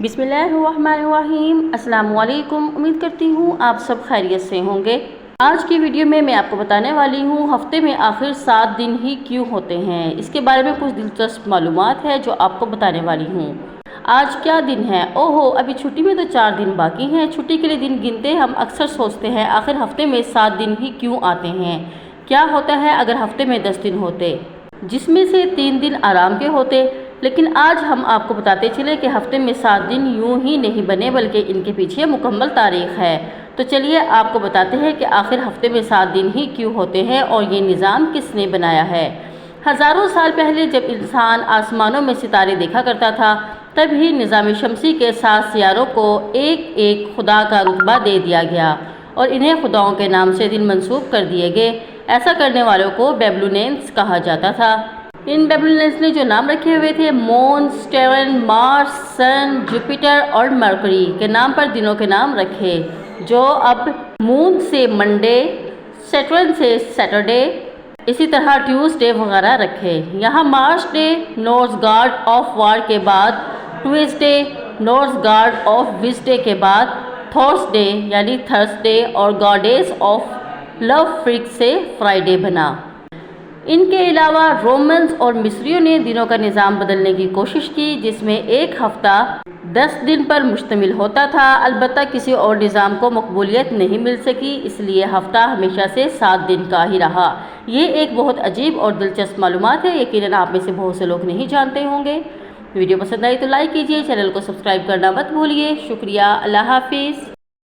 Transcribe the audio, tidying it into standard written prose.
बिस्मिल्लाहिर्रहमानिर्रहीम। अस्सलाम वालेकुम। उम्मीद करती हूँ आप सब खैरियत से होंगे। आज की वीडियो में मैं आपको बताने वाली हूँ हफ्ते में आखिर 7 दिन ही क्यों होते हैं। इसके बारे में कुछ दिलचस्प मालूमात है जो आपको बताने वाली हूँ। आज क्या दिन है? ओहो, अभी छुट्टी में तो 4 दिन बाकी हैं। छुट्टी के लिए दिन गिनते हम अक्सर सोचते हैं आखिर हफ्ते में 7 दिन ही क्यों आते हैं। क्या होता है अगर हफ्ते में 10 दिन होते, जिसमें से 3 दिन आराम के होते। लेकिन आज हम आपको बताते चले कि हफ्ते में 7 दिन यूं ही नहीं बने बल्कि इनके पीछे मुकम्मल तारीख है। तो चलिए आपको बताते हैं कि आखिर हफ्ते में 7 दिन ही क्यों होते हैं और ये निज़ाम किसने बनाया है। हज़ारों साल पहले जब इंसान आसमानों में सितारे देखा करता था, तब ही निज़ाम शमसी के 7 सियारों को एक एक खुदा का रुतबा दे दिया गया और इन्हें खुदाओं के नाम से दिन मंसूब कर दिए गए। ऐसा करने वालों को बेबलूनेंस कहा जाता था। इन बेबलूनेंस ने जो नाम रखे हुए थे, मून, स्टेरन, मार्स, सन, जुपिटर और मरकरी के नाम पर दिनों के नाम रखे, जो अब मून से मंडे, सैटर्न से सैटरडे, इसी तरह ट्यूसडे वगैरह रखे। यहाँ March day Norse god of war के बाद, Tuesday Norse god of wisdom के बाद, थर्सडे यानी थर्सडे और गॉडेस ऑफ लव फ्रिक से फ्राइडे बना। इनके अलावा रोमन्स और मिस्रियों ने दिनों का निज़ाम बदलने की कोशिश की, जिसमें एक हफ्ता 10 दिन पर मुश्तमिल होता था। अलबत्ता किसी और निज़ाम को मकबूलियत नहीं मिल सकी, इसलिए हफ्ता हमेशा से 7 दिन का ही रहा। ये एक बहुत अजीब और दिलचस्प मालूमात है, यकीनन आप में से बहुत से लोग नहीं जानते होंगे। वीडियो पसंद आई तो लाइक कीजिए, चैनल को सब्सक्राइब करना मत भूलिए। शुक्रिया, अल्लाह हाफिज़।